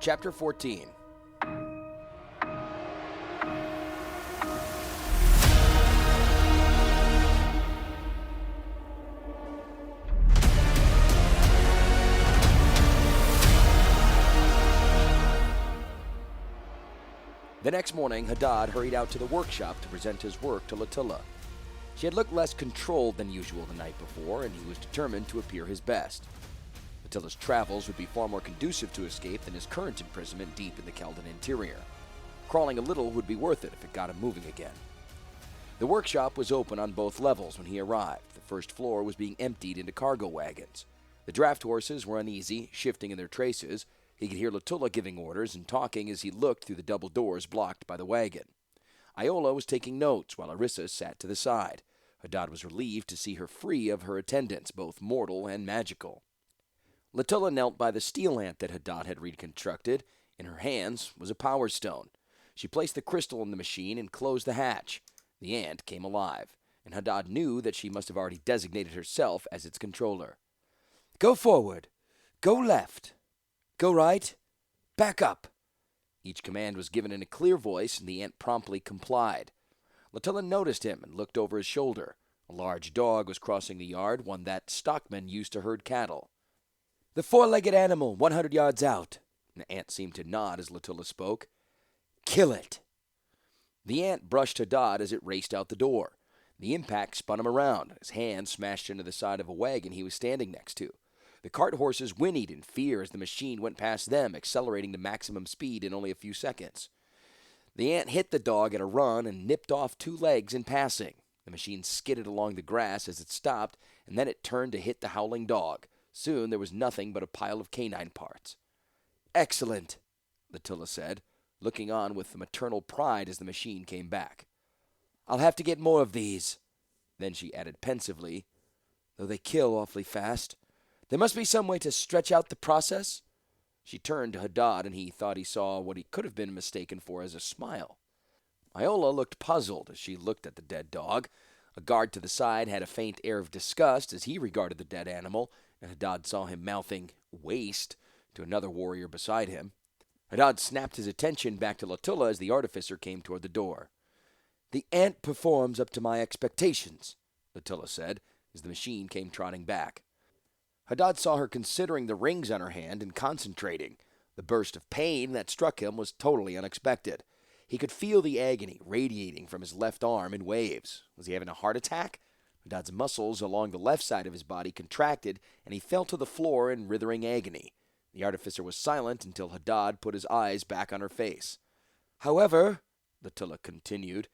Chapter 14. The next morning, Haddad hurried out to the workshop to present his work to Latilla. She had looked less controlled than usual the night before, and he was determined to appear his best. Latilla's travels would be far more conducive to escape than his current imprisonment deep in the Keldon interior. Crawling a little would be worth it if it got him moving again. The workshop was open on both levels when he arrived. The first floor was being emptied into cargo wagons. The draft horses were uneasy, shifting in their traces. He could hear Latilla giving orders and talking as he looked through the double doors blocked by the wagon. Iola was taking notes while Arissa sat to the side. Haddad was relieved to see her free of her attendants, both mortal and magical. Latilla knelt by the steel ant that Haddad had reconstructed. In her hands was a power stone. She placed the crystal in the machine and closed the hatch. The ant came alive, and Haddad knew that she must have already designated herself as its controller. "Go forward. Go left. Go right. Back up." Each command was given in a clear voice, and the ant promptly complied. Latilla noticed him and looked over his shoulder. A large dog was crossing the yard, one that stockmen used to herd cattle. "The four-legged animal, 100 yards out." The ant seemed to nod as Latilla spoke. "Kill it." The ant brushed Haddad as it raced out the door. The impact spun him around. His hand smashed into the side of a wagon he was standing next to. The cart horses whinnied in fear as the machine went past them, accelerating to maximum speed in only a few seconds. The ant hit the dog at a run and nipped off 2 legs in passing. The machine skidded along the grass as it stopped, and then it turned to hit the howling dog. Soon there was nothing but a pile of canine parts. "Excellent," Latilla said, looking on with maternal pride as the machine came back. "I'll have to get more of these." Then she added pensively, "Though they kill awfully fast. There must be some way to stretch out the process." She turned to Haddad, and he thought he saw what he could have been mistaken for as a smile. Iola looked puzzled as she looked at the dead dog. A guard to the side had a faint air of disgust as he regarded the dead animal, and Haddad saw him mouthing "waste" to another warrior beside him. Haddad snapped his attention back to Latilla as the artificer came toward the door. "The ant performs up to my expectations," Latilla said, as the machine came trotting back. Haddad saw her considering the rings on her hand and concentrating. The burst of pain that struck him was totally unexpected. He could feel the agony radiating from his left arm in waves. Was he having a heart attack? Haddad's muscles along the left side of his body contracted, and he fell to the floor in writhing agony. The artificer was silent until Haddad put his eyes back on her face. "However," Latilla continued,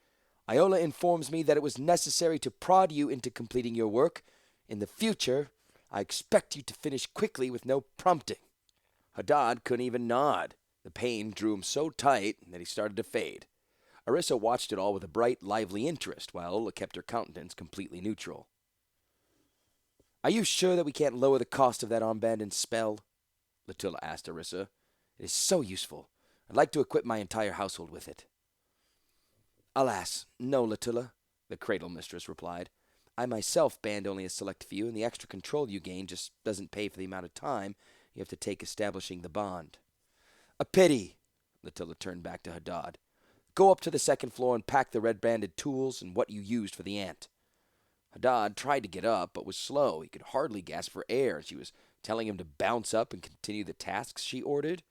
"Iola informs me that it was necessary to prod you into completing your work. In the future, I expect you to finish quickly with no prompting." Haddad couldn't even nod. The pain drew him so tight that he started to fade. Arissa watched it all with a bright, lively interest, while Ola kept her countenance completely neutral. "Are you sure that we can't lower the cost of that armband and spell?" Latilla asked Arissa. "It is so useful. I'd like to equip my entire household with it." "Alas, no, Latilla," the cradle mistress replied. "I myself banned only a select few, and the extra control you gain just doesn't pay for the amount of time you have to take establishing the bond." "A pity." Latilla turned back to Haddad. "Go up to the second floor and pack the red-banded tools and what you used for the ant." Haddad tried to get up, but was slow. He could hardly gasp for air. She was telling him to bounce up and continue the tasks she ordered.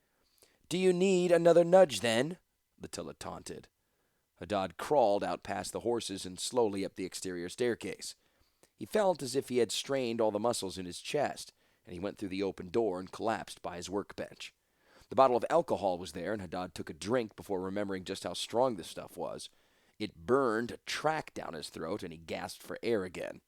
"Do you need another nudge, then?" Latilla taunted. Haddad crawled out past the horses and slowly up the exterior staircase. He felt as if he had strained all the muscles in his chest, and he went through the open door and collapsed by his workbench. The bottle of alcohol was there, and Haddad took a drink before remembering just how strong the stuff was. It burned a track down his throat, and he gasped for air again.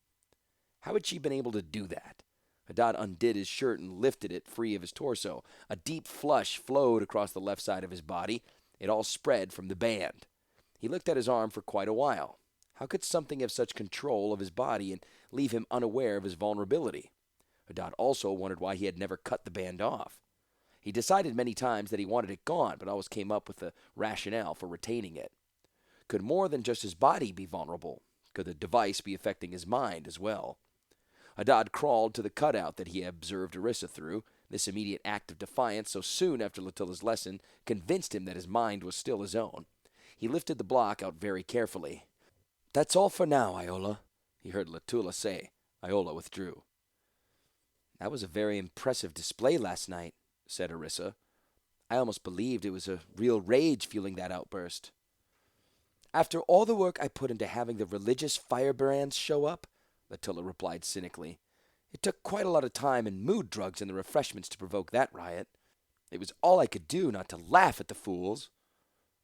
How had she been able to do that? Haddad undid his shirt and lifted it free of his torso. A deep flush flowed across the left side of his body. It all spread from the band. He looked at his arm for quite a while. How could something have such control of his body and leave him unaware of his vulnerability? Haddad also wondered why he had never cut the band off. He decided many times that he wanted it gone, but always came up with a rationale for retaining it. Could more than just his body be vulnerable? Could the device be affecting his mind as well? Haddad crawled to the cutout that he had observed Arissa through. This immediate act of defiance so soon after Latilla's lesson convinced him that his mind was still his own. He lifted the block out very carefully. "That's all for now, Iola," he heard Latula say. Iola withdrew. "That was a very impressive display last night," said Orissa. "I almost believed it was a real rage fueling that outburst." "After all the work I put into having the religious firebrands show up," Latilla replied cynically, "it took quite a lot of time and mood drugs and the refreshments to provoke that riot. It was all I could do not to laugh at the fools."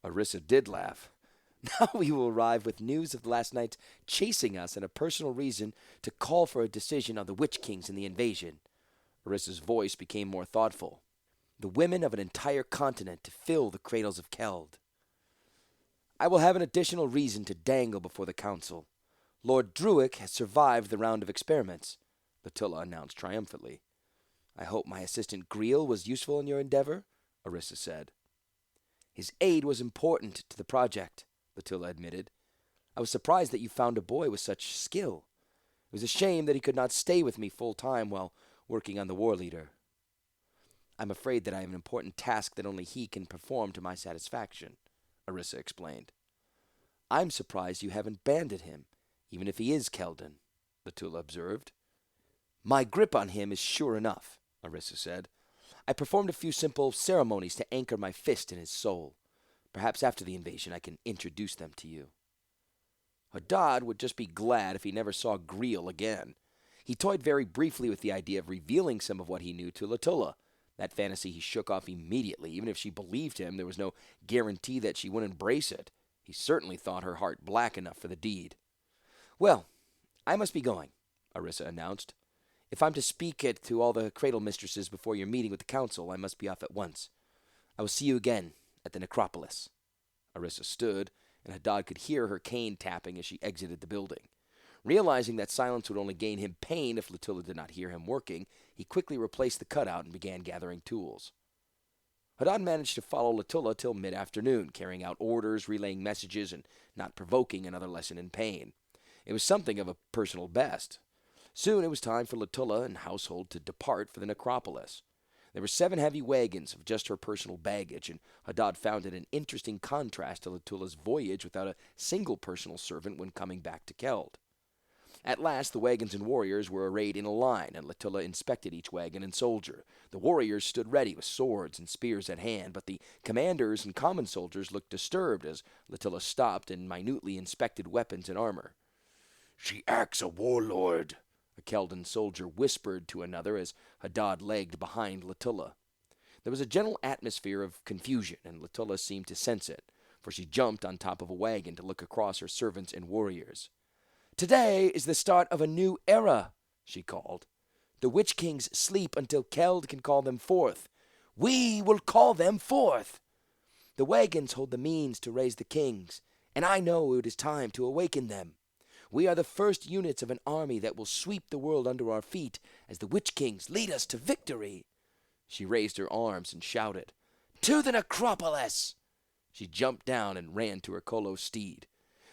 Orissa did laugh. "Now we will arrive with news of last night's chasing us and a personal reason to call for a decision on the Witch Kings and the invasion." Orissa's voice became more thoughtful. "The women of an entire continent to fill the cradles of Keld. I will have an additional reason to dangle before the council. Lord Druick has survived the round of experiments," Latilla announced triumphantly. "I hope my assistant Greel was useful in your endeavor," Orissa said. "His aid was important to the project," Latilla admitted. "I was surprised that you found a boy with such skill. It was a shame that he could not stay with me full time while working on the War Leader. I'm afraid that I have an important task that only he can perform to my satisfaction," Orissa explained. "I'm surprised you haven't banded him, even if he is Keldon," Latula observed. "My grip on him is sure enough," Orissa said. "I performed a few simple ceremonies to anchor my fist in his soul. Perhaps after the invasion I can introduce them to you." Hadad would just be glad if he never saw Greel again. He toyed very briefly with the idea of revealing some of what he knew to Latilla. That fantasy he shook off immediately. Even if she believed him, there was no guarantee that she would embrace it. He certainly thought her heart black enough for the deed. "Well, I must be going," Orissa announced. "If I'm to speak it to all the cradle mistresses before your meeting with the council, I must be off at once. I will see you again at the necropolis." Orissa stood, and Hadad could hear her cane tapping as she exited the building. Realizing that silence would only gain him pain if Latilla did not hear him working, he quickly replaced the cutout and began gathering tools. Hadad managed to follow Latilla till mid-afternoon, carrying out orders, relaying messages, and not provoking another lesson in pain. It was something of a personal best. Soon it was time for Latilla and household to depart for the necropolis. There were 7 heavy wagons of just her personal baggage, and Hadad found it an interesting contrast to Latilla's voyage without a single personal servant when coming back to Keld. At last, the wagons and warriors were arrayed in a line, and Latilla inspected each wagon and soldier. The warriors stood ready with swords and spears at hand, but the commanders and common soldiers looked disturbed as Latilla stopped and minutely inspected weapons and armor. "She acts a warlord," a Keldon soldier whispered to another as Hadad lagged behind Latilla. There was a general atmosphere of confusion, and Latilla seemed to sense it, for she jumped on top of a wagon to look across her servants and warriors. "Today is the start of a new era," she called. "The Witch Kings sleep until Keld can call them forth. We will call them forth. The wagons hold the means to raise the kings, and I know it is time to awaken them. We are the first units of an army that will sweep the world under our feet as the Witch Kings lead us to victory." She raised her arms and shouted, "To the necropolis!" She jumped down and ran to her Kolo steed.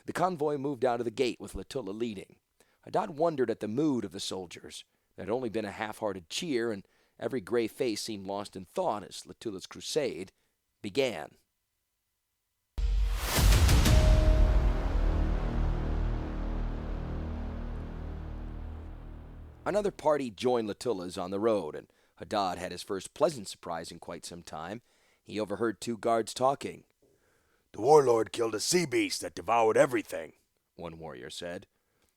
The convoy moved out of the gate with Latilla leading. Hadad wondered at the mood of the soldiers. There had only been a half-hearted cheer, and every gray face seemed lost in thought as Latilla's crusade began. Another party joined Latilla's on the road, and Hadad had his first pleasant surprise in quite some time. He overheard 2 guards talking. "The warlord killed a sea beast that devoured everything," one warrior said.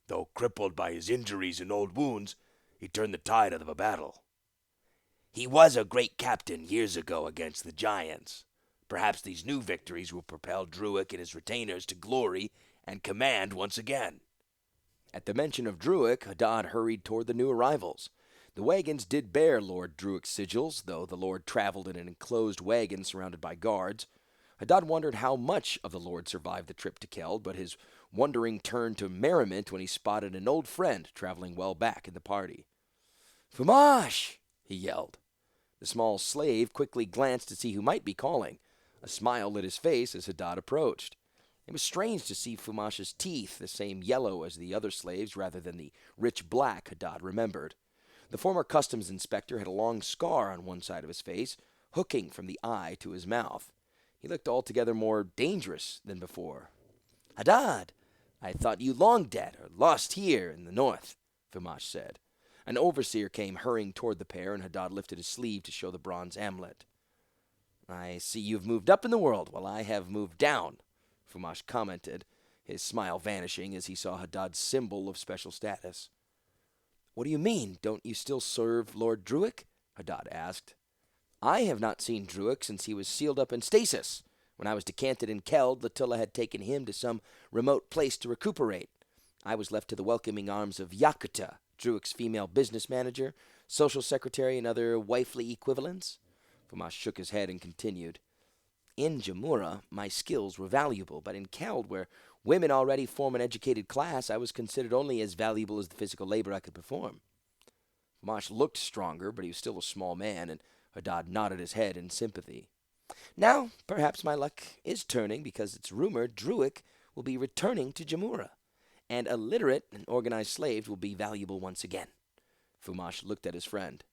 "Though crippled by his injuries and old wounds, he turned the tide of the battle. He was a great captain years ago against the giants. Perhaps these new victories will propel Druick and his retainers to glory and command once again." At the mention of Druick, Hadad hurried toward the new arrivals. The wagons did bear Lord Druick's sigils, though the Lord traveled in an enclosed wagon surrounded by guards. Hadad wondered how much of the Lord survived the trip to Keld, but his wondering turned to merriment when he spotted an old friend traveling well back in the party. "Fumash!" he yelled. The small slave quickly glanced to see who might be calling. A smile lit his face as Hadad approached. It was strange to see Fumash's teeth the same yellow as the other slaves rather than the rich black Hadad remembered. The former customs inspector had a long scar on one side of his face, hooking from the eye to his mouth. He looked altogether more dangerous than before. "Hadad, I thought you long dead or lost here in the north," Fumash said. An overseer came hurrying toward the pair, and Hadad lifted his sleeve to show the bronze amulet. "I see you've moved up in the world while I have moved down," Fumash commented, his smile vanishing as he saw Hadad's symbol of special status. "What do you mean? Don't you still serve Lord Druick?" Hadad asked. "I have not seen Druick since he was sealed up in stasis. When I was decanted in Keld, Latilla had taken him to some remote place to recuperate. I was left to the welcoming arms of Yakuta, Druick's female business manager, social secretary, and other wifely equivalents." Fumash shook his head and continued. "In Jamuraa, my skills were valuable, but in Keld, where women already form an educated class, I was considered only as valuable as the physical labor I could perform." Fumash looked stronger, but he was still a small man, and Hadad nodded his head in sympathy. "Now, perhaps my luck is turning, because it's rumored Druick will be returning to Jamuraa, and illiterate and organized slaves will be valuable once again." Fumash looked at his friend.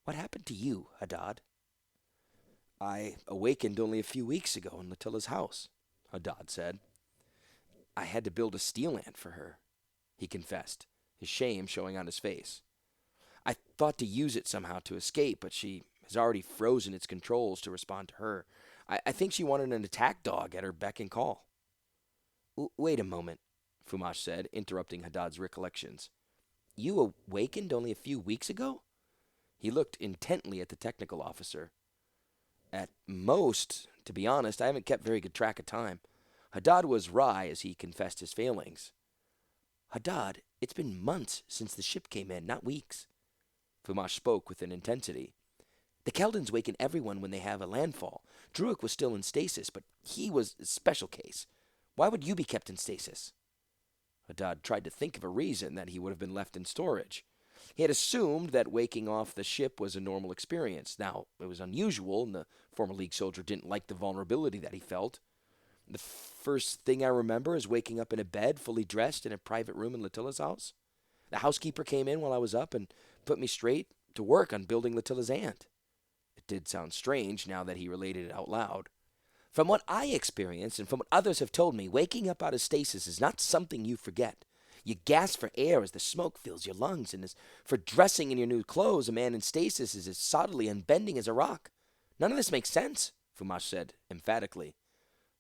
"What happened to you, Hadad?" "I awakened only a few weeks ago in Latilla's house," Hadad said. "I had to build a steel ant for her," he confessed, his shame showing on his face. "I thought to use it somehow to escape, but she has already frozen its controls to respond to her. I think she wanted an attack dog at her beck and call." "Wait a moment," Fumash said, interrupting Hadad's recollections. "You awakened only a few weeks ago?" He looked intently at the technical officer. "At most, to be honest, I haven't kept very good track of time." Hadad was wry as he confessed his failings. "Hadad, it's been months since the ship came in, not weeks." Fumash spoke with an intensity. "The Keldons waken everyone when they have a landfall. Druick was still in stasis, but he was a special case. Why would you be kept in stasis?" Hadad tried to think of a reason that he would have been left in storage. He had assumed that waking off the ship was a normal experience. Now, it was unusual, and the former League soldier didn't like the vulnerability that he felt. "The first thing I remember is waking up in a bed, fully dressed, in a private room in Latilla's house. The housekeeper came in while I was up and put me straight to work on building Latilla's ant." It did sound strange now that he related it out loud. "From what I experienced and from what others have told me, waking up out of stasis is not something you forget. You gasp for air as the smoke fills your lungs, and as for dressing in your new clothes, a man in stasis is as solidly unbending as a rock. None of this makes sense," Fumash said emphatically.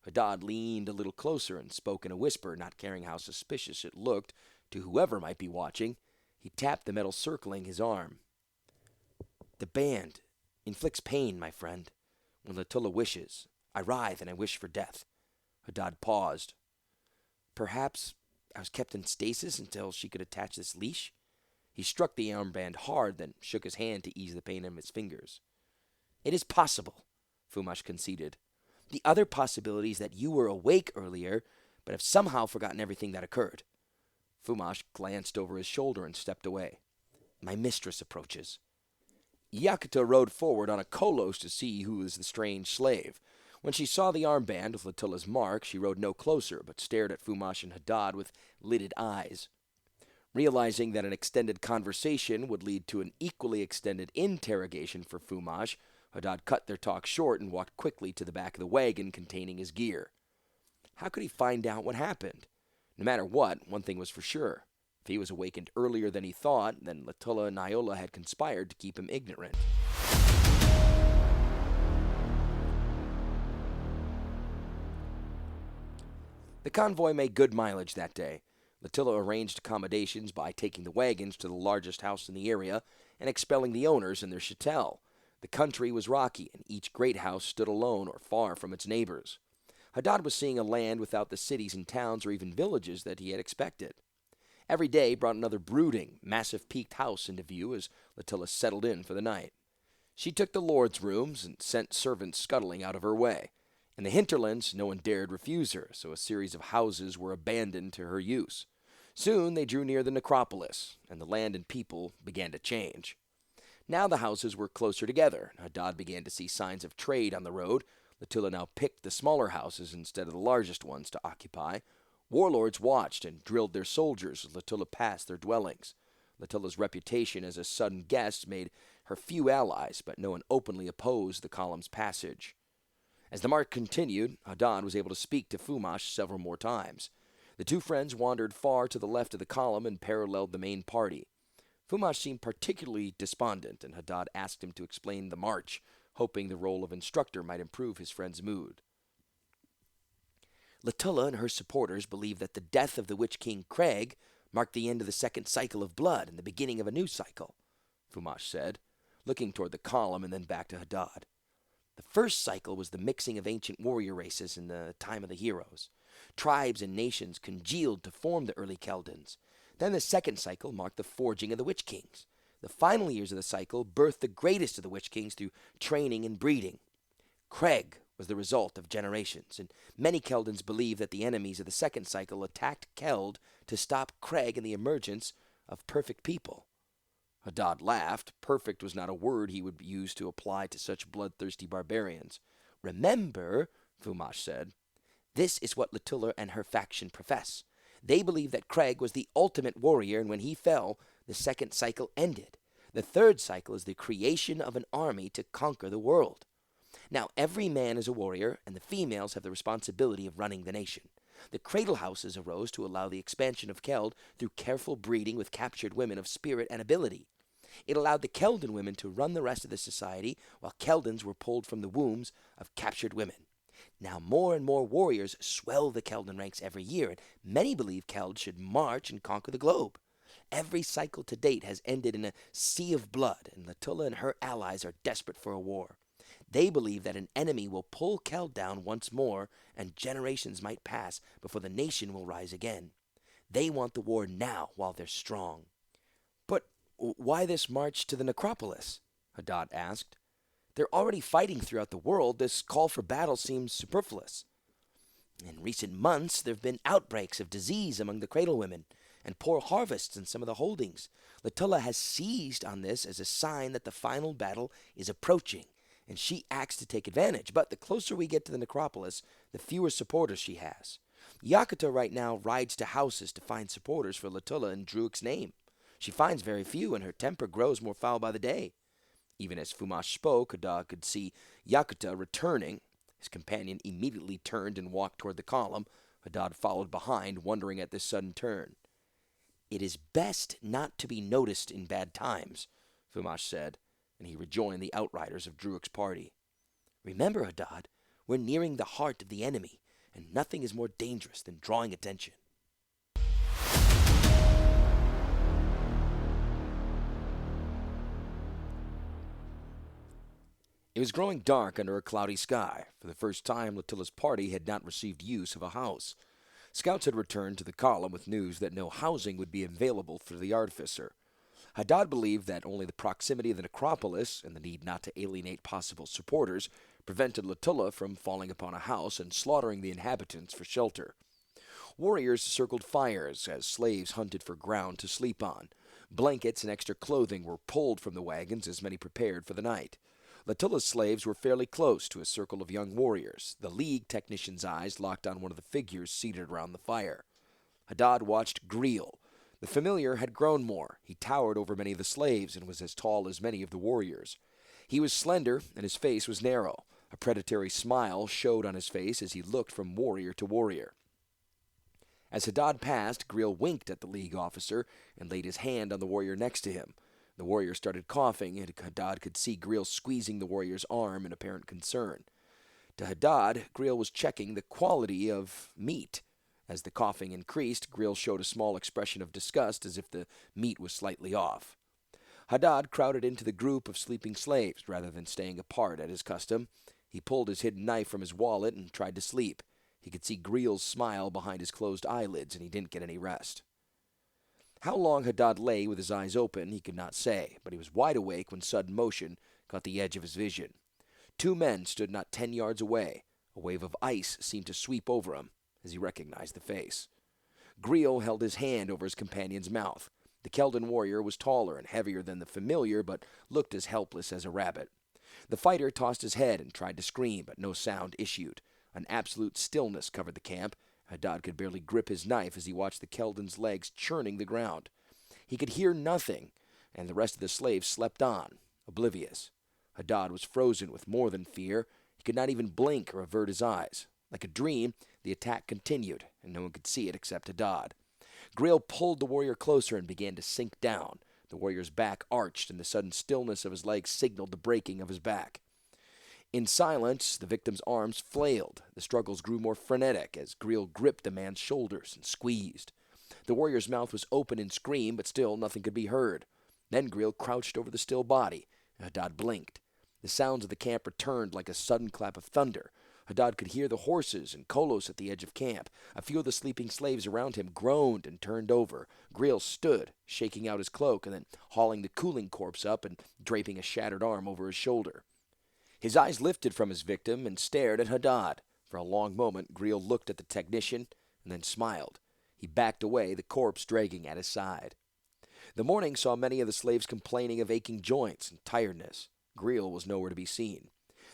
Hadad leaned a little closer and spoke in a whisper, not caring how suspicious it looked to whoever might be watching. He tapped the metal circling his arm. "The band inflicts pain, my friend. When Latilla wishes, I writhe and I wish for death." Hadad paused. "Perhaps I was kept in stasis until she could attach this leash?" He struck the armband hard, then shook his hand to ease the pain in his fingers. "It is possible," Fumash conceded. "The other possibility is that you were awake earlier, but have somehow forgotten everything that occurred." Fumash glanced over his shoulder and stepped away. "My mistress approaches." Yakuta rode forward on a kolos to see who was the strange slave. When she saw the armband with Latilla's mark, she rode no closer, but stared at Fumash and Hadad with lidded eyes. Realizing that an extended conversation would lead to an equally extended interrogation for Fumash, Hadad cut their talk short and walked quickly to the back of the wagon containing his gear. How could he find out what happened? No matter what, one thing was for sure. If he was awakened earlier than he thought, then Latilla and Nyola had conspired to keep him ignorant. The convoy made good mileage that day. Latilla arranged accommodations by taking the wagons to the largest house in the area and expelling the owners in their chattel. The country was rocky, and each great house stood alone or far from its neighbors. Hadad was seeing a land without the cities and towns or even villages that he had expected. Every day brought another brooding, massive peaked house into view as Latilla settled in for the night. She took the lord's rooms and sent servants scuttling out of her way. In the hinterlands, no one dared refuse her, so a series of houses were abandoned to her use. Soon they drew near the necropolis, and the land and people began to change. Now the houses were closer together, and Hadad began to see signs of trade on the road. Latilla now picked the smaller houses instead of the largest ones to occupy. Warlords watched and drilled their soldiers as Latilla passed their dwellings. Latilla's reputation as a sudden guest made her few allies, but no one openly opposed the column's passage. As the march continued, Hadad was able to speak to Fumash several more times. The two friends wandered far to the left of the column and paralleled the main party. Fumash seemed particularly despondent, and Hadad asked him to explain the march, hoping the role of instructor might improve his friend's mood. Latilla and her supporters believe that the death of the Witch King Craig marked the end of the second cycle of blood and the beginning of a new cycle, Fumash said, looking toward the column and then back to Hadad. The first cycle was the mixing of ancient warrior races in the time of the heroes. Tribes and nations congealed to form the early Keldons. Then the second cycle marked the forging of the Witch Kings. The final years of the cycle birthed the greatest of the Witch Kings through training and breeding. Craig was the result of generations, and many Keldons believe that the enemies of the second cycle attacked Keld to stop Craig and the emergence of perfect people. Hadad laughed. Perfect was not a word he would use to apply to such bloodthirsty barbarians. Remember, Fumash said, this is what Latilla and her faction profess. They believe that Craig was the ultimate warrior, and when he fell, the second cycle ended. The third cycle is the creation of an army to conquer the world. Now, every man is a warrior, and the females have the responsibility of running the nation. The cradle houses arose to allow the expansion of Keld through careful breeding with captured women of spirit and ability. It allowed the Keldon women to run the rest of the society, while Keldons were pulled from the wombs of captured women. Now more and more warriors swell the Keldon ranks every year, and many believe Keld should march and conquer the globe. Every cycle to date has ended in a sea of blood, and Latilla and her allies are desperate for a war. They believe that an enemy will pull Keld down once more, and generations might pass before the nation will rise again. They want the war now while they're strong. But why this march to the necropolis? Hadad asked. They're already fighting throughout the world. This call for battle seems superfluous. In recent months, there have been outbreaks of disease among the cradle women, and poor harvests in some of the holdings. Latilla has seized on this as a sign that the final battle is approaching, and she acts to take advantage. But the closer we get to the necropolis, the fewer supporters she has. Yakuta right now rides to houses to find supporters for Latilla in Druid's name. She finds very few, and her temper grows more foul by the day. Even as Fumash spoke, Hadad could see Yakuta returning. His companion immediately turned and walked toward the column. Hadad followed behind, wondering at this sudden turn. It is best not to be noticed in bad times, Fumash said, and he rejoined the outriders of Druid's party. Remember, Hadad, we're nearing the heart of the enemy, and nothing is more dangerous than drawing attention. It was growing dark under a cloudy sky. For the first time, Latilla's party had not received use of a house. Scouts had returned to the column with news that no housing would be available for the artificer. Hadad believed that only the proximity of the necropolis and the need not to alienate possible supporters prevented Latilla from falling upon a house and slaughtering the inhabitants for shelter. Warriors circled fires as slaves hunted for ground to sleep on. Blankets and extra clothing were pulled from the wagons as many prepared for the night. Latilla's slaves were fairly close to a circle of young warriors. The League technician's eyes locked on one of the figures seated around the fire. Hadad watched Greel. The familiar had grown more. He towered over many of the slaves and was as tall as many of the warriors. He was slender, and his face was narrow. A predatory smile showed on his face as he looked from warrior to warrior. As Hadad passed, Greel winked at the League officer and laid his hand on the warrior next to him. The warrior started coughing, and Hadad could see Greel squeezing the warrior's arm in apparent concern. To Hadad, Greel was checking the quality of meat. As the coughing increased, Greel showed a small expression of disgust as if the meat was slightly off. Hadad crowded into the group of sleeping slaves rather than staying apart at his custom. He pulled his hidden knife from his wallet and tried to sleep. He could see Greel's smile behind his closed eyelids, and he didn't get any rest. How long Hadad lay with his eyes open, he could not say, but he was wide awake when sudden motion caught the edge of his vision. Two men stood not 10 yards away. A wave of ice seemed to sweep over him as he recognized the face. Greel held his hand over his companion's mouth. The Keldon warrior was taller and heavier than the familiar, but looked as helpless as a rabbit. The fighter tossed his head and tried to scream, but no sound issued. An absolute stillness covered the camp. Hadad could barely grip his knife as he watched the Keldon's legs churning the ground. He could hear nothing, and the rest of the slaves slept on, oblivious. Hadad was frozen with more than fear. He could not even blink or avert his eyes. Like a dream, the attack continued, and no one could see it except Hadad. Grail pulled the warrior closer and began to sink down. The warrior's back arched, and the sudden stillness of his legs signaled the breaking of his back. In silence, the victim's arms flailed. The struggles grew more frenetic as Grail gripped the man's shoulders and squeezed. The warrior's mouth was open in scream, but still nothing could be heard. Then Grail crouched over the still body, and Hadad blinked. The sounds of the camp returned like a sudden clap of thunder. Hadad could hear the horses and Kolos at the edge of camp. A few of the sleeping slaves around him groaned and turned over. Grail stood, shaking out his cloak and then hauling the cooling corpse up and draping a shattered arm over his shoulder. His eyes lifted from his victim and stared at Hadad. For a long moment, Grail looked at the technician and then smiled. He backed away, the corpse dragging at his side. The morning saw many of the slaves complaining of aching joints and tiredness. Grail was nowhere to be seen.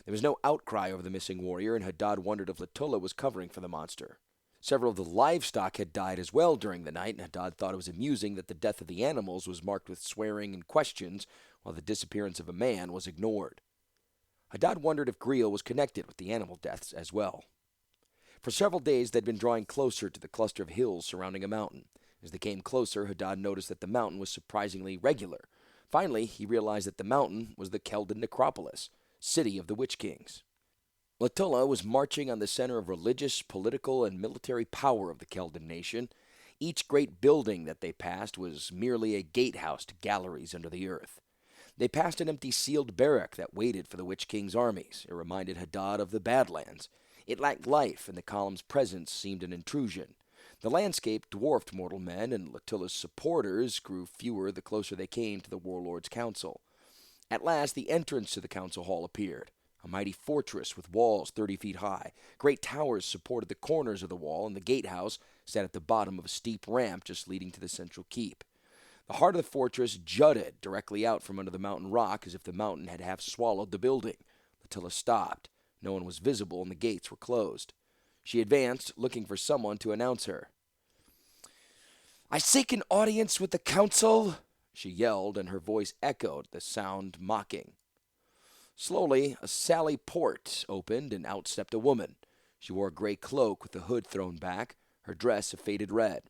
There was no outcry over the missing warrior, and Hadad wondered if Litulla was covering for the monster. Several of the livestock had died as well during the night, and Hadad thought it was amusing that the death of the animals was marked with swearing and questions, while the disappearance of a man was ignored. Hadad wondered if Grail was connected with the animal deaths as well. For several days they'd been drawing closer to the cluster of hills surrounding a mountain. As they came closer, Hadad noticed that the mountain was surprisingly regular. Finally, he realized that the mountain was the Keldon necropolis, city of the Witch Kings. Litulla was marching on the center of religious, political, and military power of the Keldon nation. Each great building that they passed was merely a gatehouse to galleries under the earth. They passed an empty sealed barrack that waited for the Witch King's armies. It reminded Hadad of the Badlands. It lacked life, and the column's presence seemed an intrusion. The landscape dwarfed mortal men, and Litulla's supporters grew fewer the closer they came to the warlord's council. At last, the entrance to the council hall appeared, a mighty fortress with walls 30 feet high. Great towers supported the corners of the wall, and the gatehouse sat at the bottom of a steep ramp just leading to the central keep. The heart of the fortress jutted directly out from under the mountain rock as if the mountain had half swallowed the building. Litulla stopped. No one was visible, and the gates were closed. She advanced, looking for someone to announce her. "I seek an audience with the council," she yelled, and her voice echoed, the sound mocking. Slowly, a sally port opened, and out stepped a woman. She wore a gray cloak with the hood thrown back, her dress a faded red.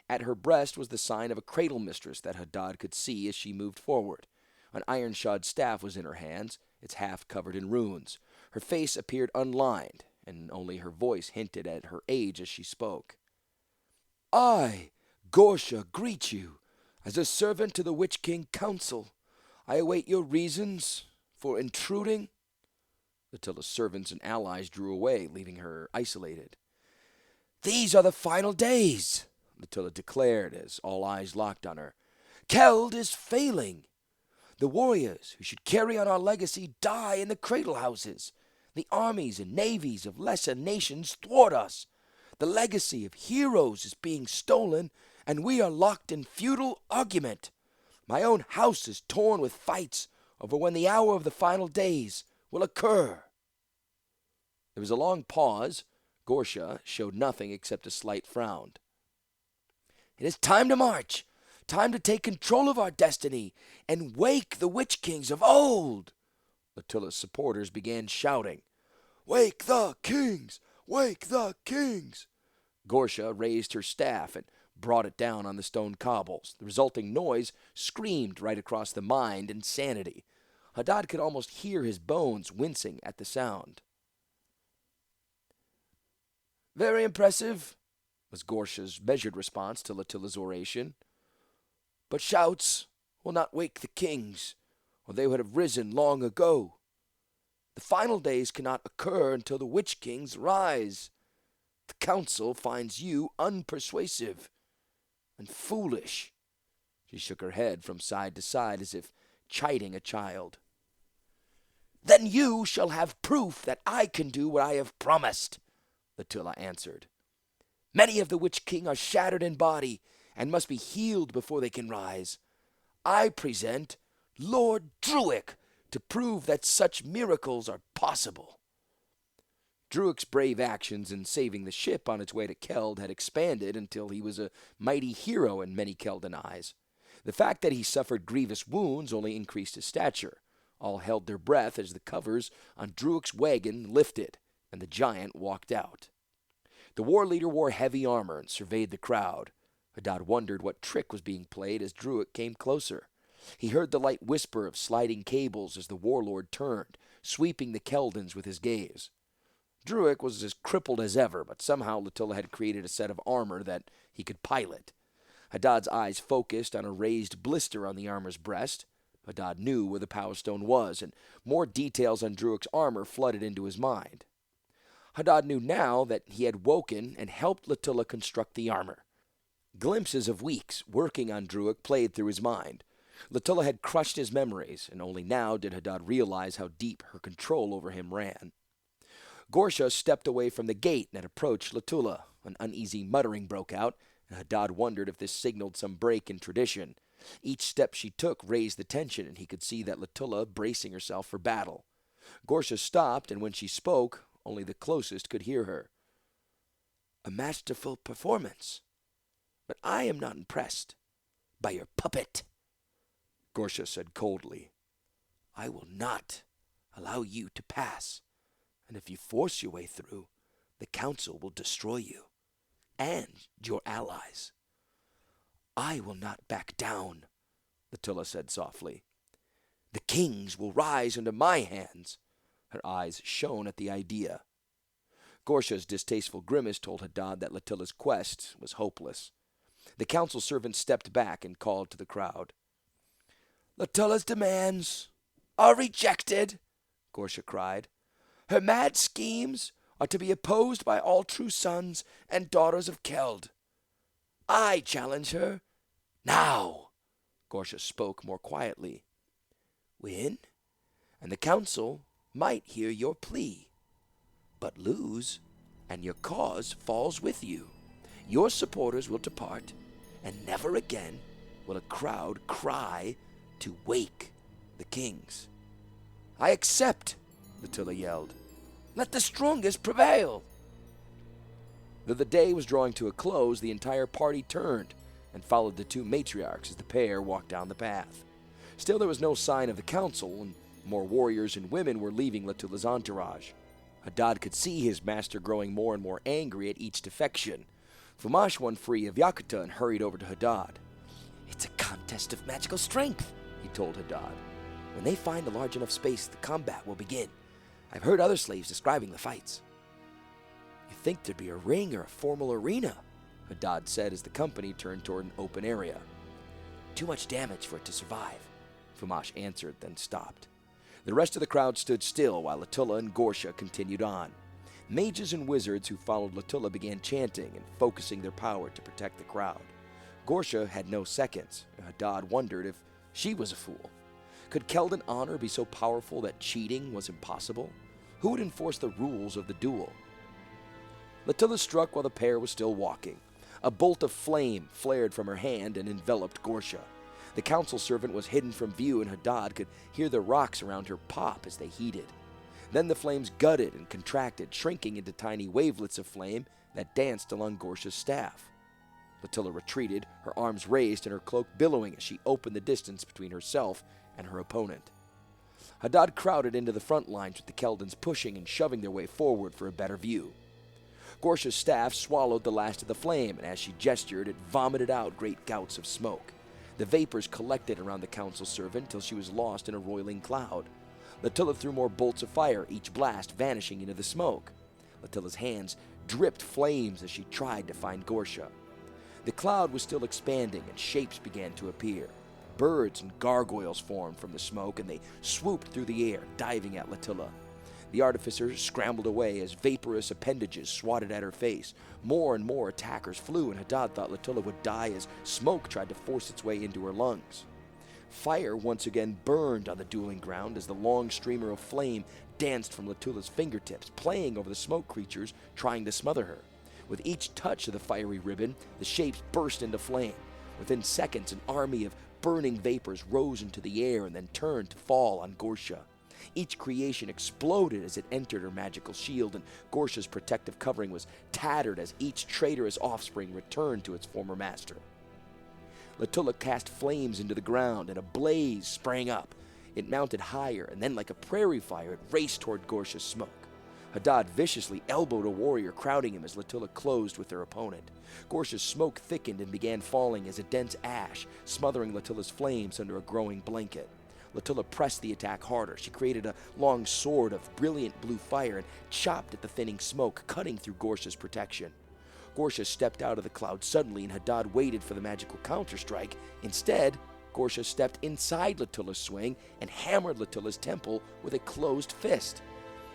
At her breast was the sign of a cradle mistress that Hadad could see as she moved forward. An iron-shod staff was in her hands, its half covered in runes. Her face appeared unlined, and only her voice hinted at her age as she spoke. "I, Gorsha, greet you. As a servant to the Witch King Council, I await your reasons for intruding." Litulla's servants and allies drew away, leaving her isolated. "These are the final days," Litulla declared as all eyes locked on her. "Keld is failing. The warriors who should carry on our legacy die in the cradle houses. The armies and navies of lesser nations thwart us. The legacy of heroes is being stolen, and we are locked in feudal argument. My own house is torn with fights over when the hour of the final days will occur." There was a long pause. Gorsha showed nothing except a slight frown. "It is time to march, time to take control of our destiny, and wake the Witch Kings of old." Litulla's supporters began shouting, "Wake the kings! Wake the kings!" Gorsha raised her staff and brought it down on the stone cobbles. The resulting noise screamed right across the mind and sanity. Hadad could almost hear his bones wincing at the sound. "Very impressive," was Gorsha's measured response to Litulla's oration. "But shouts will not wake the kings, or they would have risen long ago. The final days cannot occur until the Witch Kings rise. The council finds you unpersuasive and foolish." She shook her head from side to side as if chiding a child. "Then you shall have proof that I can do what I have promised," Litulla answered. "Many of the Witch King are shattered in body and must be healed before they can rise. I present Lord Druick to prove that such miracles are possible." Druick's brave actions in saving the ship on its way to Keld had expanded until he was a mighty hero in many Keldon eyes. The fact that he suffered grievous wounds only increased his stature. All held their breath as the covers on Druid's wagon lifted, and the giant walked out. The war leader wore heavy armor and surveyed the crowd. Hadad wondered what trick was being played as Druid came closer. He heard the light whisper of sliding cables as the warlord turned, sweeping the Keldons with his gaze. Druid was as crippled as ever, but somehow Littilla had created a set of armor that he could pilot. Hadad's eyes focused on a raised blister on the armor's breast. Hadad knew where the Power Stone was, and more details on Druid's armor flooded into his mind. Hadad knew now that he had woken and helped Littilla construct the armor. Glimpses of weeks working on Druid played through his mind. Littilla had crushed his memories, and only now did Hadad realize how deep her control over him ran. Gorsha stepped away from the gate and approached Littilla. An uneasy muttering broke out, and Hadad wondered if this signaled some break in tradition. Each step she took raised the tension, and he could see that Littilla bracing herself for battle. Gorsha stopped, and when she spoke, only the closest could hear her. "A masterful performance, but I am not impressed by your puppet," Gorsha said coldly. "I will not allow you to pass, and if you force your way through, the council will destroy you and your allies." "I will not back down," Littilla said softly. "The kings will rise under my hands." Her eyes shone at the idea. Gorsha's distasteful grimace told Hadad that Littilla's quest was hopeless. The council servant stepped back and called to the crowd. "Littilla's demands are rejected," Gorsha cried. "Her mad schemes are to be opposed by all true sons and daughters of Keld. I challenge her now." Gorsha spoke more quietly. "Win, and the council might hear your plea. But lose, and your cause falls with you. Your supporters will depart, and never again will a crowd cry to wake the kings." "I accept," Littilla yelled. "Let the strongest prevail." Though the day was drawing to a close, the entire party turned and followed the two matriarchs as the pair walked down the path. Still, there was no sign of the council, and more warriors and women were leaving Littilla's entourage. Hadad could see his master growing more and more angry at each defection. Fumash won free of Yakuta and hurried over to Hadad. "It's a contest of magical strength," he told Hadad. "When they find a large enough space, the combat will begin. I've heard other slaves describing the fights." "You think there'd be a ring or a formal arena?" Hadad said as the company turned toward an open area. "Too much damage for it to survive," Fumash answered, then stopped. The rest of the crowd stood still while Littilla and Gorsha continued on. Mages and wizards who followed Littilla began chanting and focusing their power to protect the crowd. Gorsha had no seconds, and Hadad wondered if she was a fool. Could Keldon honor be so powerful that cheating was impossible? Who would enforce the rules of the duel? Littilla struck while the pair was still walking. A bolt of flame flared from her hand and enveloped Gorsha. The council servant was hidden from view, and Hadad could hear the rocks around her pop as they heated. Then the flames gutted and contracted, shrinking into tiny wavelets of flame that danced along Gorsha's staff. Littilla retreated, her arms raised and her cloak billowing as she opened the distance between herself and her opponent. Hadad crowded into the front lines with the Keldons pushing and shoving their way forward for a better view. Gorsha's staff swallowed the last of the flame, and as she gestured, it vomited out great gouts of smoke. The vapors collected around the council servant till she was lost in a roiling cloud. Littilla threw more bolts of fire, each blast vanishing into the smoke. Littilla's hands dripped flames as she tried to find Gorsha. The cloud was still expanding, and shapes began to appear. Birds and gargoyles formed from the smoke, and they swooped through the air, diving at Littilla. The artificer scrambled away as vaporous appendages swatted at her face. More and more attackers flew, and Hadad thought Littilla would die as smoke tried to force its way into her lungs. Fire once again burned on the dueling ground as the long streamer of flame danced from Littilla's fingertips, playing over the smoke creatures trying to smother her. With each touch of the fiery ribbon, the shapes burst into flame. Within seconds, an army of burning vapors rose into the air and then turned to fall on Gorsha. Each creation exploded as it entered her magical shield, and Gorsha's protective covering was tattered as each traitorous offspring returned to its former master. Latilla cast flames into the ground, and a blaze sprang up. It mounted higher, and then like a prairie fire, it raced toward Gorsha's smoke. Hadad viciously elbowed a warrior, crowding him as Latilla closed with their opponent. Gorsha's smoke thickened and began falling as a dense ash, smothering Latilla's flames under a growing blanket. Latilla pressed the attack harder. She created a long sword of brilliant blue fire and chopped at the thinning smoke, cutting through Gorsha's protection. Gorsha stepped out of the cloud suddenly, and Hadad waited for the magical counterstrike. Instead, Gorsha stepped inside Latilla's swing and hammered Latilla's temple with a closed fist.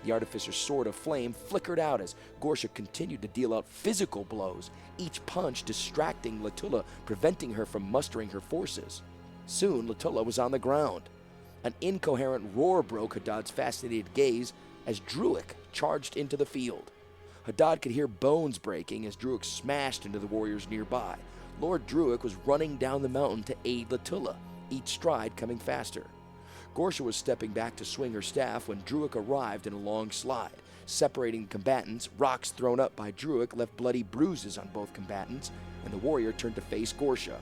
The artificer's sword of flame flickered out as Gorsha continued to deal out physical blows, each punch distracting Latilla, preventing her from mustering her forces. Soon, Latilla was on the ground. An incoherent roar broke Hadad's fascinated gaze as Druid charged into the field. Hadad could hear bones breaking as Druid smashed into the warriors nearby. Lord Druid was running down the mountain to aid Latilla, each stride coming faster. Gorsha was stepping back to swing her staff when Druid arrived in a long slide. Separating the combatants, rocks thrown up by Druid left bloody bruises on both combatants, and the warrior turned to face Gorsha.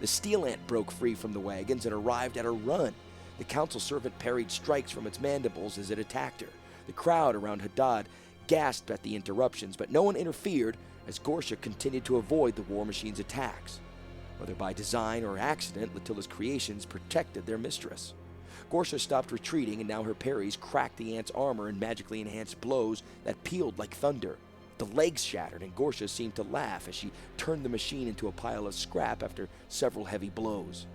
The steel ant broke free from the wagons and arrived at a run. The council servant parried strikes from its mandibles as it attacked her. The crowd around Hadad gasped at the interruptions, but no one interfered as Gorsha continued to avoid the war machine's attacks. Whether by design or accident, Latilla's creations protected their mistress. Gorsha stopped retreating, and now her parries cracked the ant's armor in magically enhanced blows that pealed like thunder. The legs shattered, and Gorsha seemed to laugh as she turned the machine into a pile of scrap after several heavy blows.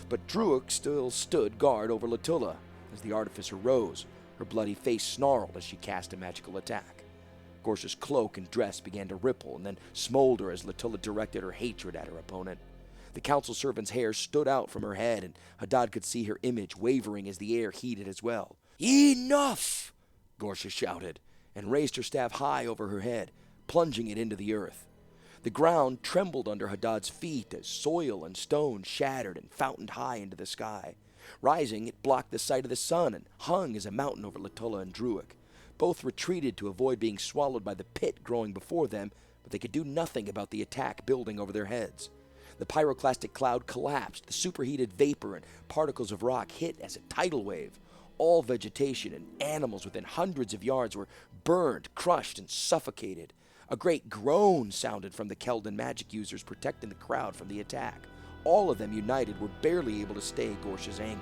But Druid still stood guard over Latilla. As the artificer rose, her bloody face snarled as she cast a magical attack. Gorsha's cloak and dress began to ripple and then smolder as Latilla directed her hatred at her opponent. The council servant's hair stood out from her head, and Hadad could see her image wavering as the air heated as well. "Enough!" Gorsha shouted, and raised her staff high over her head, plunging it into the earth. The ground trembled under Hadad's feet as soil and stone shattered and fountained high into the sky. Rising, it blocked the sight of the sun and hung as a mountain over Latilla and Druid. Both retreated to avoid being swallowed by the pit growing before them, but they could do nothing about the attack building over their heads. The pyroclastic cloud collapsed. The superheated vapor and particles of rock hit as a tidal wave. All vegetation and animals within hundreds of yards were burned, crushed, and suffocated. A great groan sounded from the Keldon magic users protecting the crowd from the attack. All of them united were barely able to stay Gorsha's anger.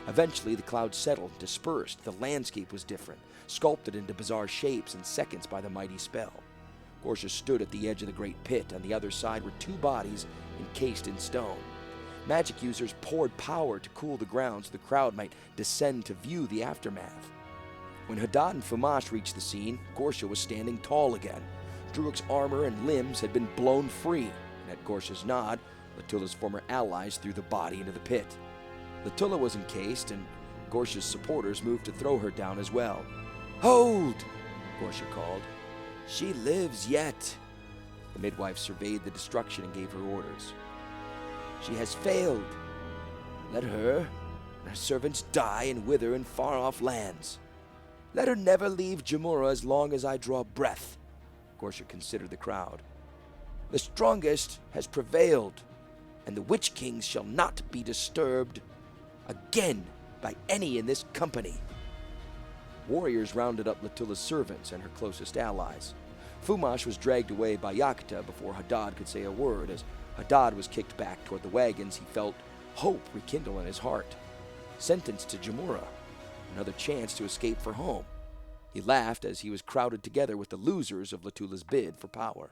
Eventually, the cloud settled, dispersed. The landscape was different, sculpted into bizarre shapes in seconds by the mighty spell. Gorsha stood at the edge of the great pit. On the other side were two bodies encased in stone. Magic users poured power to cool the ground so the crowd might descend to view the aftermath. When Hadad and Fumash reached the scene, Gorsha was standing tall again. Druid's armor and limbs had been blown free, and at Gorsha's nod, Latilla's former allies threw the body into the pit. Latilla was encased, and Gorsha's supporters moved to throw her down as well. "Hold!" Gorsha called. "She lives yet." The midwife surveyed the destruction and gave her orders. "She has failed. Let her and her servants die and wither in far-off lands. Let her never leave Jamuraa as long as I draw breath." Gorsha considered the crowd. "The strongest has prevailed, and the Witch Kings shall not be disturbed again by any in this company." Warriors rounded up Latilla's servants and her closest allies. Fumash was dragged away by Yakta before Hadad could say a word. As Hadad was kicked back toward the wagons, he felt hope rekindle in his heart. Sentenced to Jamuraa, another chance to escape for home. He laughed as he was crowded together with the losers of Latilla's bid for power.